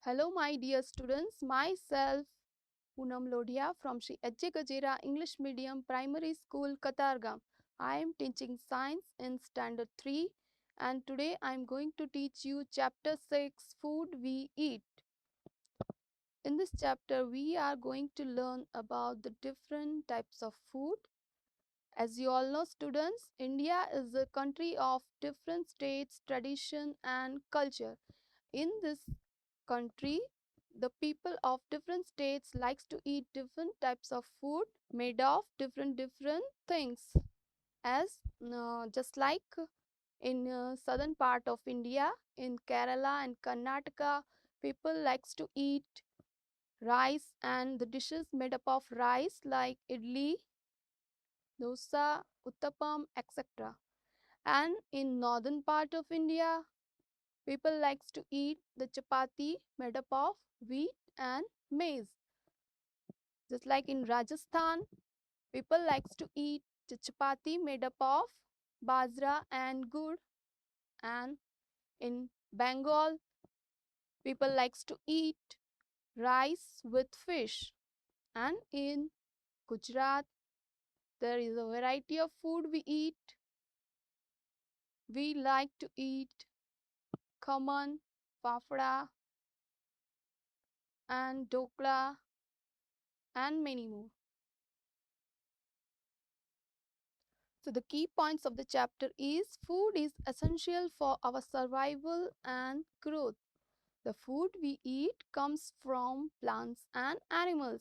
Hello, my dear students. Myself, Poonam Lodhia from Sri Ajay Gajera English Medium Primary School, Katargam. I am teaching science in Standard 3 and today I am going to teach you Chapter 6 Food We Eat. In this chapter, we are going to learn about the different types of food. As you all know, students, India is a country of different states, tradition and culture. In this country, the people of different states likes to eat different types of food made of different things. As just like in southern part of India, in Kerala and Karnataka, people likes to eat rice and the dishes made up of rice like idli, dosa, uttapam, etc. And in northern part of India, people likes to eat the chapati made up of wheat and maize. Just like in Rajasthan, people likes to eat the chapati made up of bajra and gur. And in Bengal, people likes to eat rice with fish. And in Gujarat, there is a variety of food we eat. We like to eat khaman, fafda and dokla and many more. So the key points of the chapter is food is essential for our survival and growth. The food we eat comes from plants and animals.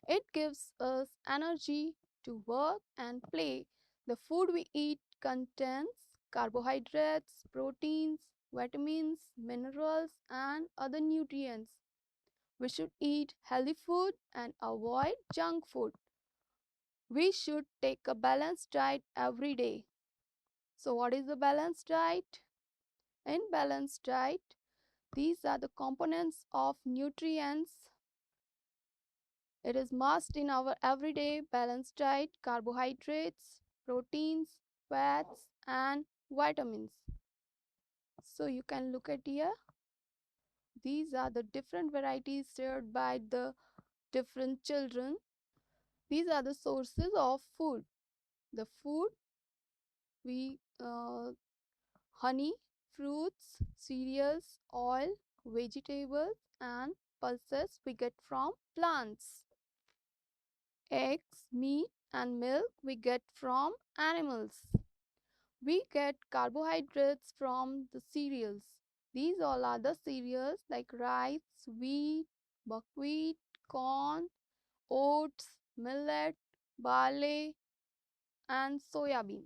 It gives us energy to work and play. The food we eat contains carbohydrates, proteins, vitamins, minerals and other nutrients. We should eat healthy food and avoid junk food. We should take a balanced diet every day. So what is the balanced diet? In balanced diet, these are the components of nutrients. It is must in our everyday balanced diet: carbohydrates, proteins, fats and vitamins. So you can look at here. These are the different varieties shared by the different children. These are the sources of food. The food we honey, fruits, cereals, oil, vegetables and pulses we get from plants. Eggs, meat and milk we get from animals. We get carbohydrates from the cereals. These all are the cereals like rice, wheat, buckwheat, corn, oats, millet, barley and soya bean.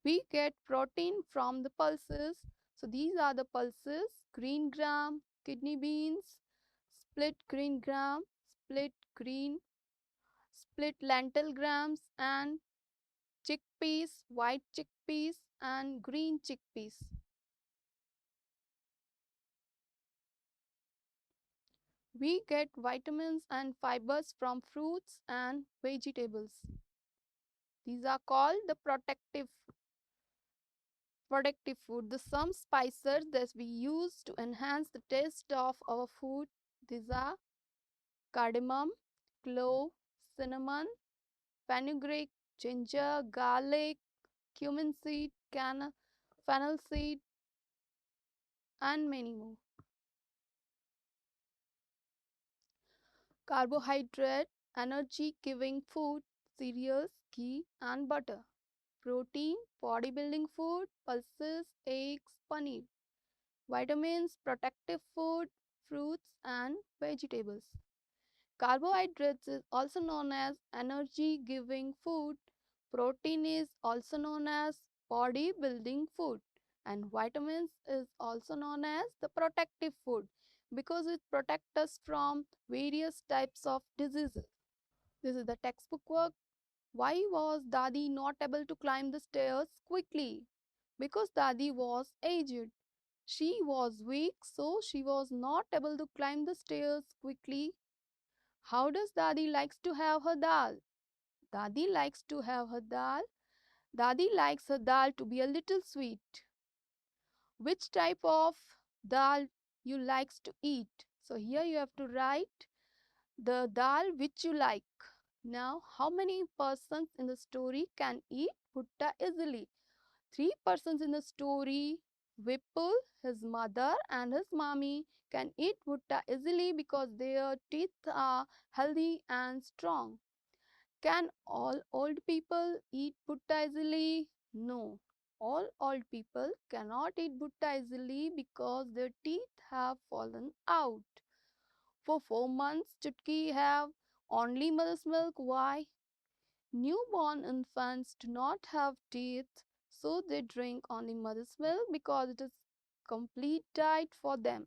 We get protein from the pulses. So these are the pulses: green gram, kidney beans, split green gram, split green, split lentil grams and chickpeas, white chickpeas and green chickpeas. We get vitamins and fibers from fruits and vegetables. These are called the protective food. The some spices that we use to enhance the taste of our food. These are cardamom, clove, cinnamon, fenugreek, ginger, garlic, cumin seed, fennel seed and many more. Carbohydrate, energy giving food, cereals, ghee and butter. Protein, bodybuilding food, pulses, eggs, paneer. Vitamins, protective food, fruits and vegetables. Carbohydrates is also known as energy giving food. Protein is also known as body building food. And vitamins is also known as the protective food because it protects us from various types of diseases. This is the textbook work. Why was Dadi not able to climb the stairs quickly? Because Dadi was aged. She was weak, so she was not able to climb the stairs quickly. How does Dadi likes to have her dal? Dadi likes to have her dal. Dadi likes her dal to be a little sweet. Which type of dal you likes to eat? So here you have to write the dal which you like. Now, how many persons in the story can eat bhutta easily? Three persons in the story, Vipul, his mother and his mommy, can eat bhutta easily because their teeth are healthy and strong. Can all old people eat bhutta easily? No. All old people cannot eat bhutta easily because their teeth have fallen out. For 4 months, Chutki have only mother's milk. Why? Newborn infants do not have teeth, so they drink only mother's milk because it is complete diet for them.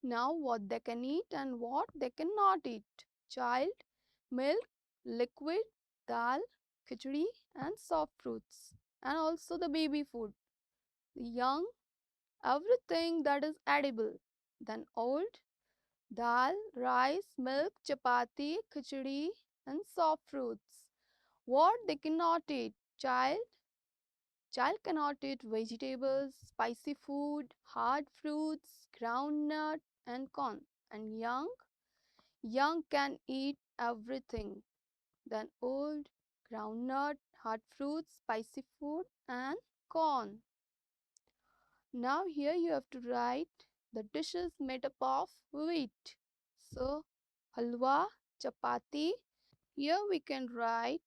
Now, what they can eat and what they cannot eat. Child, milk, liquid, dal, khichdi and soft fruits, and also the baby food. Young, everything that is edible. Then old, dal, rice, milk, chapati, khichdi and soft fruits. What they cannot eat. Child cannot eat vegetables, spicy food, hard fruits, groundnut and corn. And young can eat everything. Then old, groundnut, hard fruits, spicy food and corn. Now here you have to write the dishes made up of wheat. So halwa, chapati. Here we can write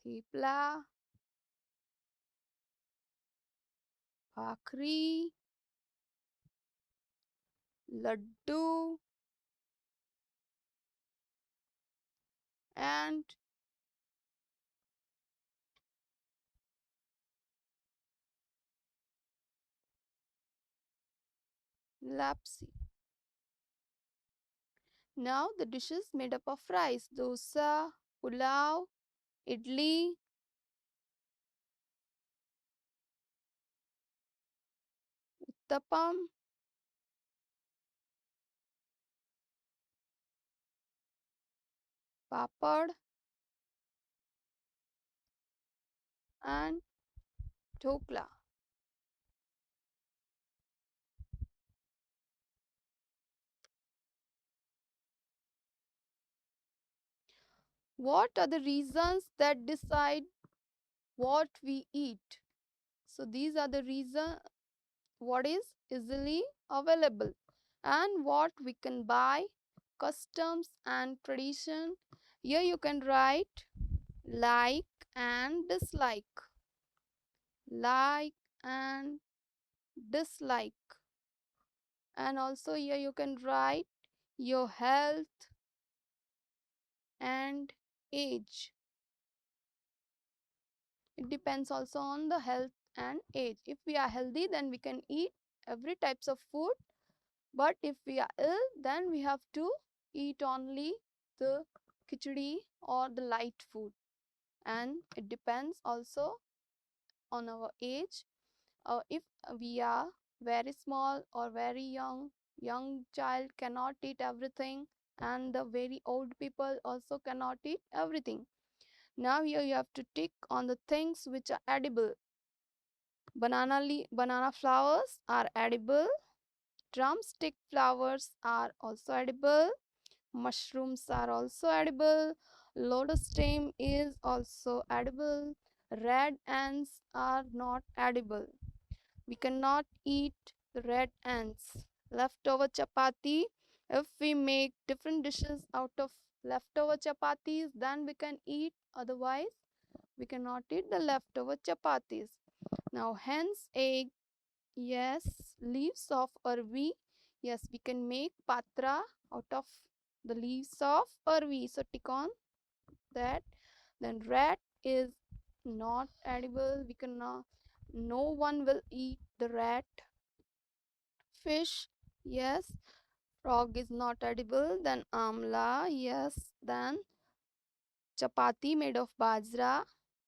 thepla, bhakri, laddu and lapsi. Now the dishes made up of rice: dosa, pulao, idli, uttapam, papad and dhokla. What are the reasons that decide what we eat? So these are the reason what is easily available and what we can buy, customs and tradition. Here you can write like and dislike, like and dislike, and also here you can write your health and age. It depends also on the health and age. If we are healthy, then we can eat every types of food, but if we are ill, then we have to eat only the khichdi or the light food. And it depends also on our age. If we are very small or very young child cannot eat everything, and the very old people also cannot eat everything. Now here you have to tick on the things which are edible. Banana flowers are edible. Drumstick flowers are also edible. Mushrooms are also edible. Lotus stem is also edible. Red ants are not edible. We cannot eat the red ants. Leftover chapati, if we make different dishes out of leftover chapatis, then we can eat. Otherwise, we cannot eat the leftover chapatis. Now, hen's egg, yes. Leaves of arvi, yes, we can make patra out of the leaves of arvi. So, tick on that. Then, rat is not edible. We cannot, no one will eat the rat. Fish, yes. Frog is not edible. Then, amla, yes. Then, chapati made of bajra.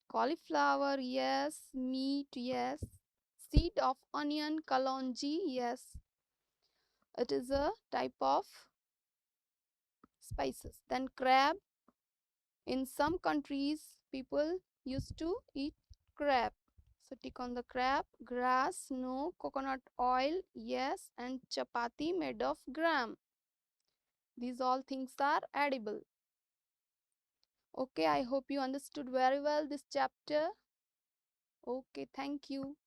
Cauliflower, yes. Meat, yes. Seed of onion, kalonji, yes. It is a type of spices. Then crab. In some countries, people used to eat crab. So tick on the crab. Grass, no. Coconut oil, yes. And chapati made of gram. These all things are edible. Okay, I hope you understood very well this chapter. Okay, thank you.